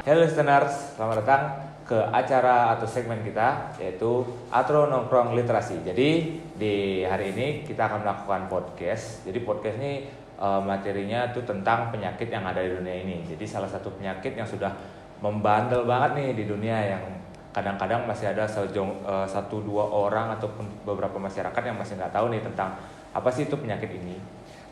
Hello listeners, selamat datang ke acara atau segmen kita yaitu Atro Nongkrong Literasi. Jadi di hari ini kita akan melakukan podcast. Jadi podcast ini materinya itu tentang penyakit yang ada di dunia ini. Jadi salah satu penyakit yang sudah membandel banget nih di dunia, yang kadang-kadang masih ada satu dua orang ataupun beberapa masyarakat yang masih nggak tahu nih tentang apa sih itu penyakit ini.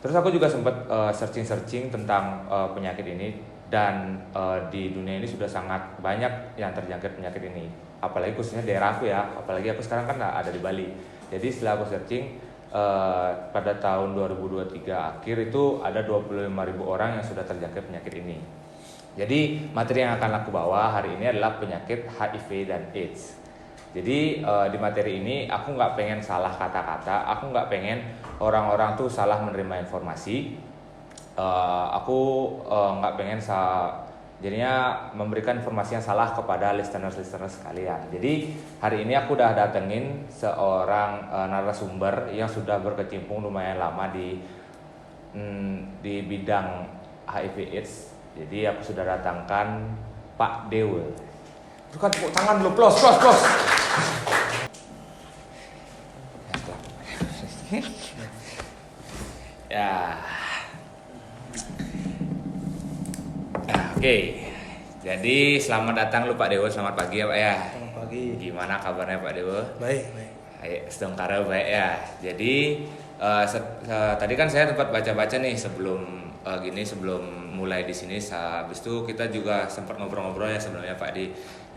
Terus aku juga sempat searching tentang penyakit ini. Dan di dunia ini sudah sangat banyak yang terjangkit penyakit ini, apalagi khususnya daerah aku ya, apalagi aku sekarang kan ada di Bali. Jadi setelah aku searching pada tahun 2023 akhir itu ada 25.000 orang yang sudah terjangkit penyakit ini. Jadi materi yang akan aku bawa hari ini adalah penyakit HIV dan AIDS. Jadi di materi ini aku nggak pengen salah kata-kata, aku nggak pengen orang-orang tuh salah menerima informasi. Aku nggak pengen jadinya memberikan informasi yang salah kepada listeners sekalian. Jadi hari ini aku udah datengin seorang narasumber yang sudah berkecimpung lumayan lama di bidang HIV/AIDS. Jadi aku sudah datangkan Pak Dewa. Bukan tepuk tangan dulu, plus. Ya. Oke, jadi selamat datang lu Pak Dewo, selamat pagi ya Pak ya. Selamat pagi. Gimana kabarnya Pak Dewo? Baik. Sedengkara baik ya. Jadi tadi kan saya sempat baca-baca nih sebelum mulai di sini. Habis itu kita juga sempat ngobrol-ngobrol ya sebenarnya Pak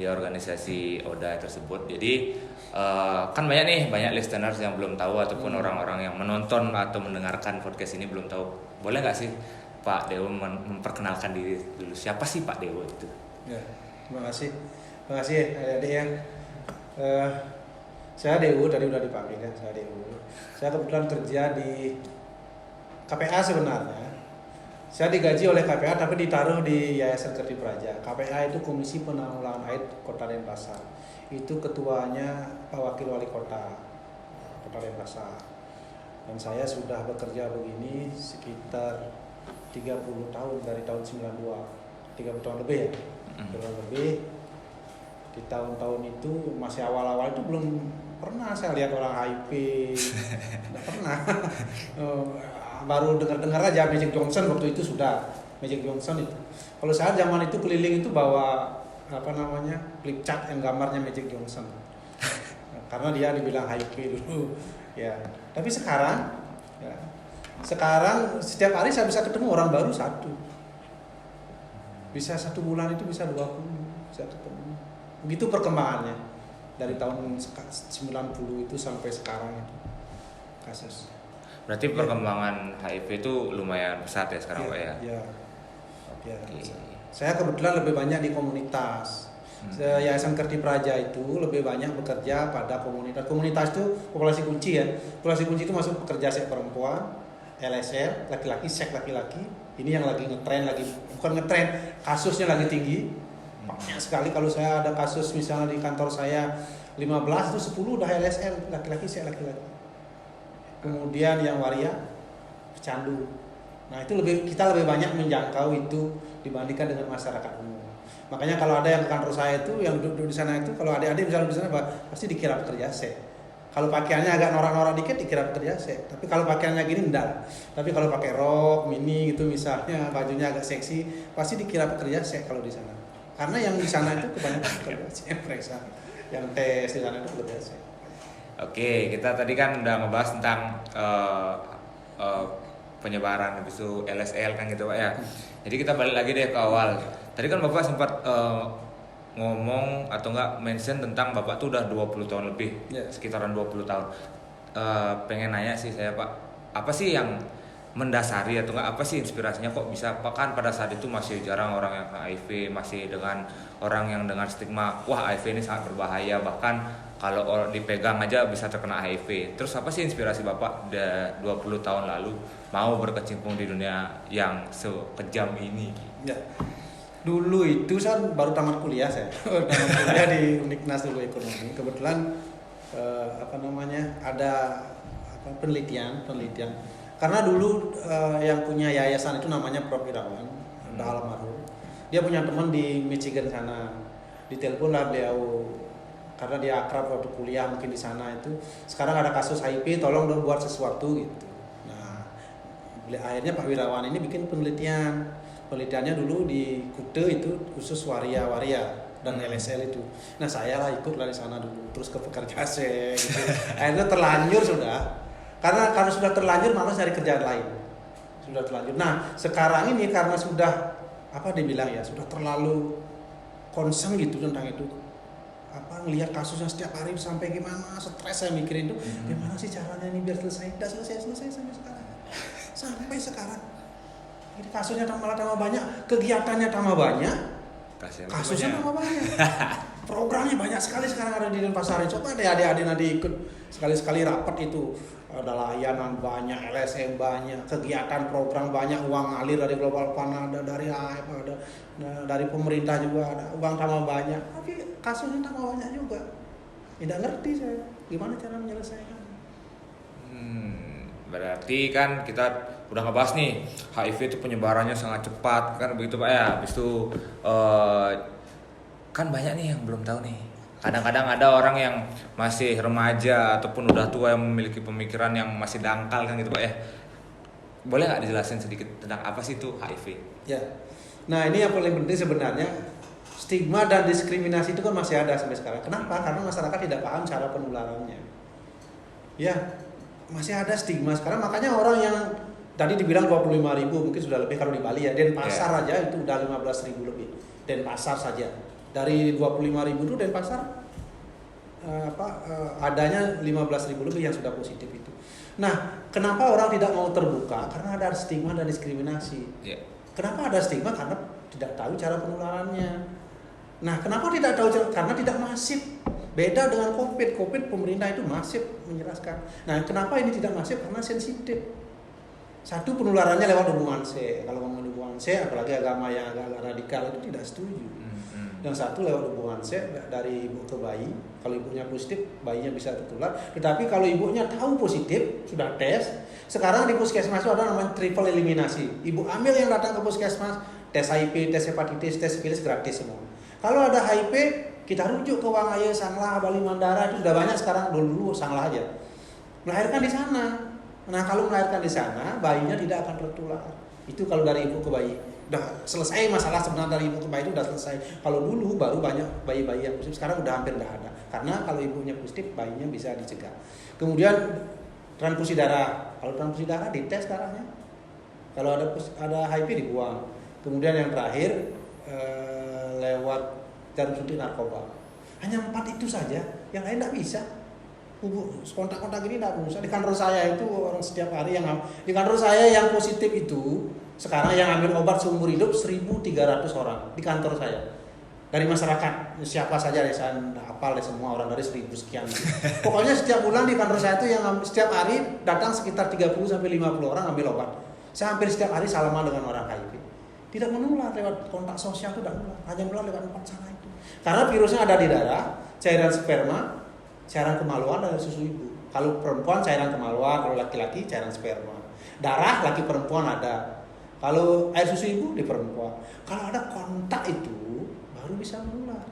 di organisasi ODA tersebut. Jadi kan banyak listeners yang belum tahu ataupun orang-orang yang menonton atau mendengarkan podcast ini belum tahu. Boleh nggak sih Pak Dewo memperkenalkan diri dulu, siapa sih Pak Dewo itu? Ya, terima kasih adik-adik ya. Saya Dewo, tadi udah dipanggil ya, saya Dewo. Saya kebetulan kerja di KPA sebenarnya. Saya digaji oleh KPA tapi ditaruh di Yayasan Kerti Praja. KPA itu Komisi Penanggulangan AIDS Kota Denpasar. Itu ketuanya Pak Wakil Wali Kota Denpasar. Dan saya sudah bekerja begini sekitar 30 tahun, dari tahun 92, 30 tahun lebih ya. 30 tahun lebih. Di tahun-tahun itu masih awal-awal itu belum pernah saya lihat orang HIV. Tidak pernah. Baru dengar-dengar aja Magic Johnson waktu itu sudah. Magic Johnson itu. Kalau saya zaman itu keliling itu bawa flip chart yang gambarnya Magic Johnson. Karena dia dibilang HIV dulu. Ya. Tapi sekarang setiap hari saya bisa ketemu orang baru satu. Bisa 1 bulan itu bisa 20 bisa ketemu. Begitu perkembangannya dari tahun 90 itu sampai sekarang itu kasus. Berarti perkembangan HIV itu lumayan pesat ya sekarang Pak ya? Iya. Okay. Saya kebetulan lebih banyak di komunitas. Yayasan Kerti Praja itu lebih banyak bekerja pada komunitas. Komunitas itu populasi kunci ya. Populasi kunci itu masuk pekerja seks perempuan, LSR, laki-laki, seks laki-laki. Ini yang lagi bukan ngetren, kasusnya lagi tinggi. Banyak sekali. Kalau saya ada kasus misalnya di kantor saya 15 itu 10 udah LSR, laki-laki, seks laki-laki. Kemudian yang waria, pecandu. Nah, kita lebih banyak menjangkau itu dibandingkan dengan masyarakat umum. Makanya kalau ada yang ke kantor saya itu yang duduk di sana itu, kalau adik-adik misalnya di sana pasti dikira pekerja seks. Kalau pakaiannya agak norak-norak dikit dikira pekerja seks. Tapi kalau pakaiannya gini enggak. Tapi kalau pakai rok mini gitu misalnya, bajunya agak seksi, pasti dikira pekerja seks kalau di sana. Karena yang di sana itu kebanyakan pekerja seks periksa. Yang tes di sana itu pekerja seks. Oke, kita tadi kan udah ngebahas tentang penyebaran habis itu LSL kan gitu Pak ya. Jadi kita balik lagi deh ke awal. Tadi kan Bapak sempat ngomong atau enggak mention tentang Bapak tuh udah 20 tahun lebih, sekitaran 20 tahun. Pengen nanya sih saya Pak, apa sih yang mendasari atau enggak, apa sih inspirasinya kok bisa kan pada saat itu masih jarang orang yang HIV, masih dengan orang yang dengan stigma wah HIV ini sangat berbahaya, bahkan kalau dipegang aja bisa terkena HIV. Terus apa sih inspirasi Bapak 20 tahun lalu mau berkecimpung di dunia yang sekejam ini? Ya. Dulu itu saya baru tamat kuliah di Uniknas dulu ekonomi. Kebetulan ada penelitian. Karena dulu yang punya yayasan itu namanya Prof Irawan, udah almarhum. Dia punya teman di Michigan sana. Ditelepon lah beliau karena dia akrab waktu kuliah mungkin di sana itu. Sekarang ada kasus HIV, tolong dong buat sesuatu gitu. Nah, akhirnya Pak Wirawan ini bikin penelitian. Penelitiannya dulu di Kuta itu khusus waria dan LSL itu. Nah, saya lah ikut lah di sana dulu, terus ke Pekerjasek gitu. Akhirnya terlanjur sudah. Karena sudah terlanjur malas cari kerjaan lain. Sudah terlanjur. Nah, sekarang ini karena sudah dibilang ya, sudah terlalu concern gitu tentang itu. Ngelihat kasusnya setiap hari sampai gimana, stres saya mikirin itu. Gimana sih caranya ini biar selesai? Tidak selesai sampai sekarang. Sampai sekarang. Jadi kasusnya tambah banyak, kegiatannya tambah banyak, kasusnya tambah banyak. Programnya banyak sekali sekarang ada di Denpasar. Coba deh adik-adik nanti ikut sekali-sekali rapat itu. Ada layanan banyak, LSM banyak, kegiatan program banyak, uang ngalir dari Global Fund, ada dari AIF, ada dari pemerintah juga, ada uang tambah banyak. Tapi kasusnya tambah banyak juga. Tidak ngerti saya gimana cara menyelesaikan. Berarti kan kita udah ngebahas nih HIV itu penyebarannya sangat cepat kan begitu Pak ya. Habis itu kan banyak nih yang belum tahu nih. Kadang-kadang ada orang yang masih remaja ataupun udah tua yang memiliki pemikiran yang masih dangkal kan gitu Pak ya. Boleh nggak dijelasin sedikit tentang apa sih itu HIV? Ya. Nah, ini yang paling penting sebenarnya, stigma dan diskriminasi itu kan masih ada sampai sekarang. Kenapa? Karena masyarakat tidak paham cara penularannya. Ya, masih ada stigma sekarang, makanya orang yang tadi dibilang 25.000 mungkin sudah lebih kalau di Bali ya. Denpasar aja itu udah 15.000 lebih. Denpasar saja. Dari 25.000 itu Denpasar adanya 15.000 lebih yang sudah positif itu. Nah, kenapa orang tidak mau terbuka? Karena ada stigma dan diskriminasi. Kenapa ada stigma? Karena tidak tahu cara penularannya. Nah, kenapa tidak tahu? Karena tidak masif. Beda dengan COVID. COVID pemerintah itu masif menjelaskan. Nah, kenapa ini tidak masif? Karena sensitif. Satu, penularannya lewat hubungan seks. Kalau ngomong hubungan seks, apalagi agama yang agak radikal itu tidak setuju. Yang satu lewat hubungan seks dari ibu ke bayi. Kalau ibunya positif, bayinya bisa tertular. Tetapi kalau ibunya tahu positif, sudah tes. Sekarang di puskesmas itu ada namanya triple eliminasi. Ibu hamil yang datang ke puskesmas, tes HIV, tes hepatitis, tes sifilis gratis semua. Kalau ada HIV, kita rujuk ke Wangaya, Sanglah, Bali Mandara, itu sudah banyak sekarang. Dulu Sanglah aja. Melahirkan di sana. Nah, kalau melahirkan di sana, bayinya tidak akan tertular. Itu kalau dari ibu ke bayi. Udah selesai masalah sebenarnya dari ibu ke bayi itu udah selesai. Kalau dulu baru banyak bayi-bayi yang positif, sekarang udah hampir udah ada. Karena kalau ibunya positif, bayinya bisa dicegah. Kemudian transfusi darah. Kalau transfusi darah dites darahnya. Kalau ada HIV dibuang. Kemudian yang terakhir lewat jarum suntik narkoba. Hanya 4 itu saja, yang lain tidak bisa. Kontak-kontak ini tidak bisa. Di kantor saya itu orang setiap hari di kantor saya yang positif itu sekarang yang ambil obat seumur hidup 1.300 orang di kantor saya. Dari masyarakat, siapa saja deh, saya hafal deh semua orang dari 1.000 sekian. Pokoknya setiap bulan di kantor saya itu yang setiap hari datang sekitar 30-50 orang ambil obat. Saya hampir setiap hari salaman dengan orang HIV. Tidak menular lewat kontak sosial, itu tidak menular, hanya menular lewat 4 cara itu. Karena virusnya ada di darah, cairan sperma, cairan kemaluan, dan susu ibu. Kalau perempuan cairan kemaluan, kalau laki-laki cairan sperma. Darah laki perempuan ada. Kalau air susu ibu di perempuan. Kalau ada kontak itu baru bisa menular.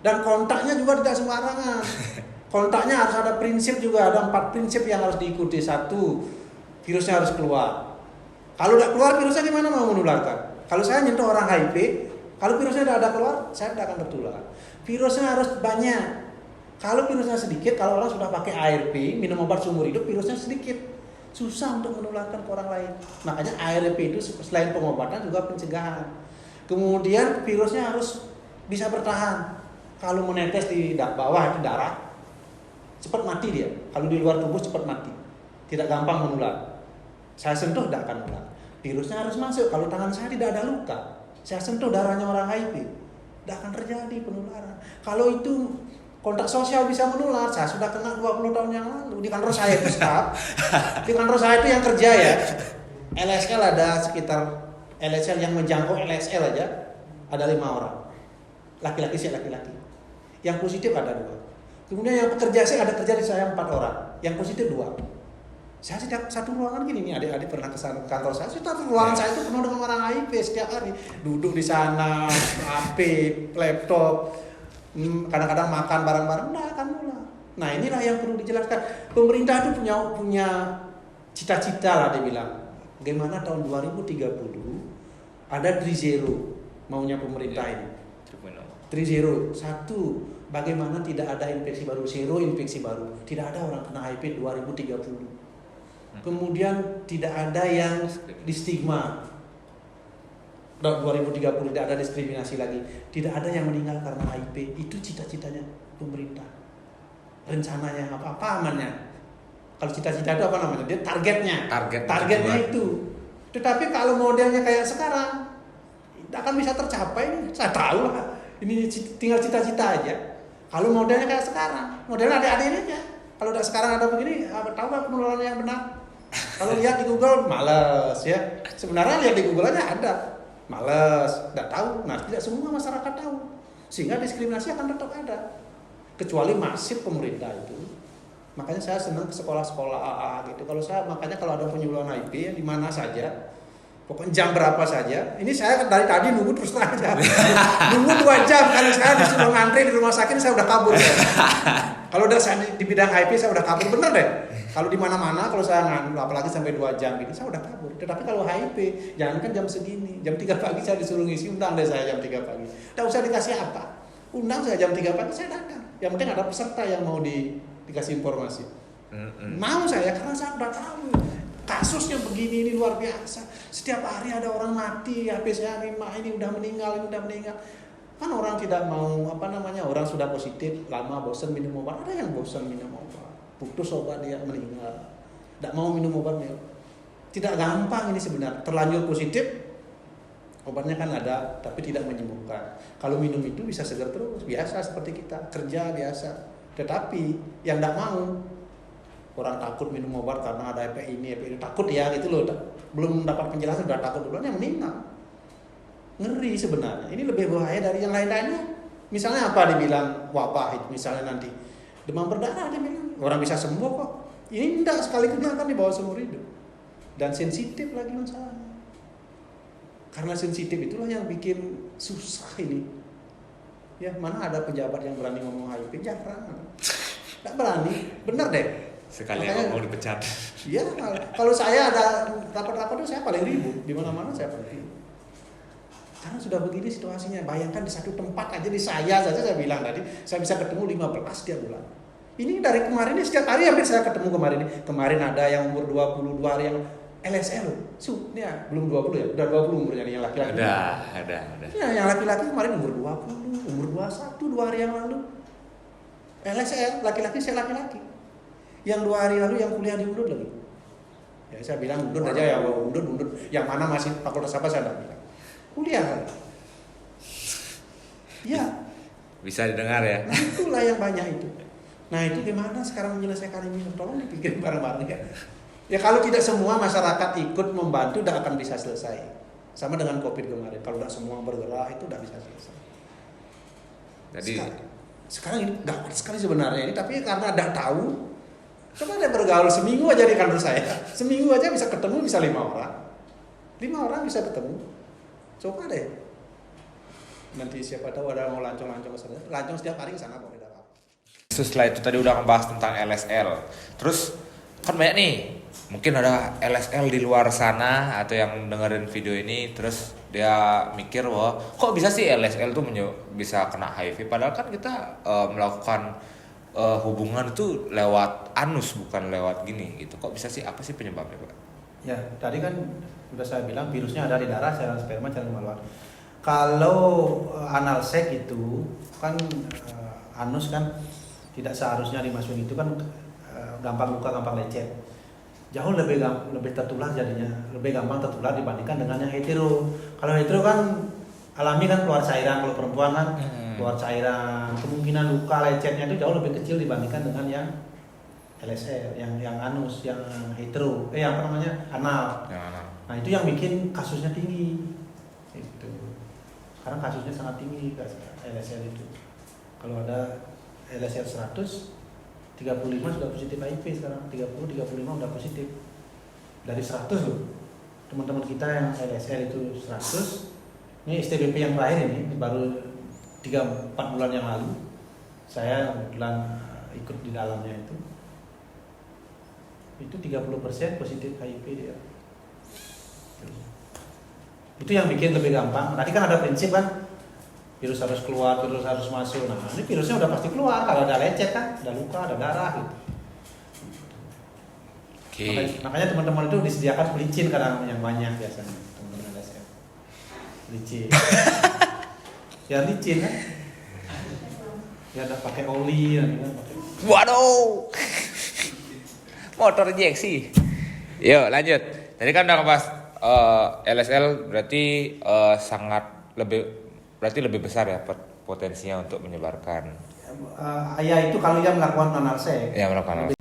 Dan kontaknya juga tidak sembarangan. Kontaknya harus ada prinsip juga, ada 4 prinsip yang harus diikuti. 1, virusnya harus keluar. Kalau tidak keluar virusnya gimana mau menularkan? Kalau saya nyentuh orang HIV, kalau virusnya tidak ada keluar, saya tidak akan tertular. Virusnya harus banyak. Kalau virusnya sedikit, kalau orang sudah pakai ARP, minum obat seumur hidup, virusnya sedikit. Susah untuk menularkan ke orang lain. Makanya ARP itu selain pengobatan juga pencegahan. Kemudian virusnya harus bisa bertahan. Kalau menetes di bawah itu darah, cepat mati dia. Kalau di luar tubuh cepat mati. Tidak gampang menular. Saya sentuh tidak akan menular. Virusnya harus masuk. Kalau tangan saya tidak ada luka, saya sentuh darahnya orang HIV, tidak akan terjadi penularan. Kalau itu kontak sosial bisa menular, saya sudah kena 20 tahun yang lalu. Di kantor saya itu staff, di kantor saya itu yang kerja ya, LSL ada sekitar, LSL yang menjangkau LSL aja ada 5 orang. Laki-laki sih laki-laki. Yang positif ada 2. Kemudian yang pekerja saya ada kerja di saya 4 orang, yang positif 2. Saya setiap satu ruangan gini nih, adik-adik pernah ke kantor saya, setiap ruangan saya itu penuh dengan orang HIV setiap hari. Duduk di sana, HP, laptop, kadang-kadang makan bareng-bareng, nah akan mulai. Nah inilah yang perlu dijelaskan. Pemerintah itu punya cita-cita lah dia bilang. Bagaimana tahun 2030 ada 3-0 maunya pemerintah ini. 3-0. Satu, bagaimana tidak ada infeksi baru, zero infeksi baru. Tidak ada orang kena HIV 2030. Kemudian tidak ada yang di stigma. 2030 tidak ada diskriminasi lagi. Tidak ada yang meninggal karena HIV. Itu cita-citanya pemerintah. Rencananya apa amannya? Kalau cita-cita itu apa namanya? Dia targetnya itu. Tetapi kalau modelnya kayak sekarang tidak akan bisa tercapai. Saya tahu lah. Ini tinggal cita-cita aja. Kalau modelnya kayak sekarang, modelnya adik-adik aja. Kalau udah sekarang ada begini, tahu nggak penularan yang benar? Kalau lihat di Google, males ya. Sebenarnya lihat di Google aja ada, males, nggak tahu. Nah, tidak semua masyarakat tahu, sehingga diskriminasi akan tetap ada. Kecuali masif pemerintah itu. Makanya saya senang ke sekolah-sekolah AA gitu. Makanya kalau ada penyuluhan HIV ya, di mana saja, pokoknya jam berapa saja. Ini saya dari tadi nunggu terus aja. Nunggu 2 jam karena saya disuruh ngantri di rumah sakit, saya udah kabur. Kalau udah saya di bidang HIV saya udah kabur, bener deh. Kalau di mana-mana kalau saya ngantri apalagi sampai 2 jam gitu saya udah kabur. Tetapi kalau HIV jangan kan jam segini, jam 3 pagi saya disuruh ngisi, undang deh saya jam 3 pagi. Enggak usah dikasih apa. Undang saya jam 3 pagi saya datang. Yang penting ada peserta yang mau dikasih informasi. Mau saya karena saya udah tahu. Kasusnya begini, ini luar biasa. Setiap hari ada orang mati, HPSA 5 ini udah meninggal. Kan orang tidak mau, orang sudah positif, lama bosan minum obat. Ada yang bosan minum obat, putus obat dia meninggal. Tidak mau minum obatnya. Tidak gampang ini sebenarnya. Terlanjur positif, obatnya kan ada, tapi tidak menyembuhkan. Kalau minum itu bisa segar terus, biasa seperti kita, kerja biasa. Tetapi yang tidak mau, orang takut minum obat karena ada efek ini, takut ya gitu loh. Belum dapat penjelasan sudah takut duluan yang meninggal. Ngeri sebenarnya. Ini lebih bahaya dari yang lain-lainnya. Misalnya apa dibilang wabah itu misalnya nanti demam berdarah dia bilang orang bisa sembuh kok. Ini enggak, sekali kena kan dibawa seumur hidup. Dan sensitif lagi masalahnya. Karena sensitif itulah yang bikin susah ini. Ya, mana ada pejabat yang berani ngomong HIV? Jarang. Enggak berani. Bener deh. Sekali ngomong dipecat. Iya, kalau saya ada rapat-rapat itu saya paling ribut. Di mana-mana saya paling ribut. Karena sudah begini situasinya. Bayangkan di satu tempat aja, di saya saja saya bilang tadi, saya bisa ketemu 15 tiap bulan. Ini dari kemarin ini setiap hari hampir saya ketemu kemarin ini. Kemarin ada yang umur 22 hari yang LSL. Ini ya, belum 20 ya, udah 20 umurnya nih yang laki-laki. Ada. Ya, yang laki-laki kemarin umur 20, umur 21 2 hari yang lalu. LSL, laki-laki saya laki-laki. Yang 2 hari lalu yang kuliah di Undud lagi. Ya saya bilang Undud aja ya, Undud. Yang mana masih fakultas apa saya enggak bilang. Kuliah kan. Ya. Bisa didengar ya. Nah itulah yang banyak itu. Nah itu gimana sekarang menyelesaikan ini? Tolong dipikirin bareng-bareng ya. Ya kalau tidak semua masyarakat ikut membantu, tidak akan bisa selesai. Sama dengan COVID kemarin. Kalau tidak semua bergerak itu tidak bisa selesai. Jadi sekarang ini gawat sekali sebenarnya ini, tapi karena tidak tahu. Coba deh bergaul seminggu aja di kantor saya. Seminggu aja bisa ketemu bisa 5 orang. 5 orang bisa ketemu. Coba deh. Nanti siapa tahu ada mau lancong-lancong ke sana. Lancong setiap hari ke sana kok tidak apa-apa. Setelah itu tadi udah ngebahas tentang LSL. Terus kan banyak nih, mungkin ada LSL di luar sana atau yang dengerin video ini terus dia mikir wah kok bisa sih LSL tuh bisa kena HIV padahal kan kita melakukan hubungan itu lewat anus bukan lewat gini gitu. Kok bisa sih, apa sih penyebabnya Pak? Ya tadi kan sudah saya bilang virusnya ada di darah, cairan sperma, cairan kemaluan. Kalau anal seks itu kan anus kan tidak seharusnya dimasukin, itu kan gampang buka, gampang lecet. Jauh lebih tertular jadinya, lebih gampang tertular dibandingkan dengan yang hetero. Kalau hetero kan alami kan keluar cairan, kalau perempuan kan keluar cairan. Kemungkinan luka lecetnya itu jauh lebih kecil dibandingkan dengan yang LSL, yang anus, yang hetero, anal. Nah itu yang bikin kasusnya tinggi. Itu. Sekarang kasusnya sangat tinggi LSL itu. Kalau ada LSL 100 35 sudah positif HIV sekarang, 35 udah positif. Dari 100 loh. Teman-teman kita yang LSL itu 100. Ini STBP yang terakhir ini baru 3-4 bulan yang lalu. Saya kebetulan ikut di dalamnya itu 30% positif HIV dia. Itu yang bikin lebih gampang. Tadi kan ada prinsip kan, virus harus keluar, virus harus masuk. Nah ini virusnya udah pasti keluar kalau ada lecet kan, ada luka, ada darah gitu. Makanya teman-teman itu disediakan pelicin kadang yang banyak biasanya teman-teman LSM. Pelicin. Ya licin kan. Ya ada pakai oli kan pakai. Waduh. Motor injeksi. Yuk lanjut. Tadi kan udah ngebahas LSL berarti berarti lebih besar ya potensinya untuk menyebarkan. Ya itu kalau yang melakukan non-arsek. Ya melakukan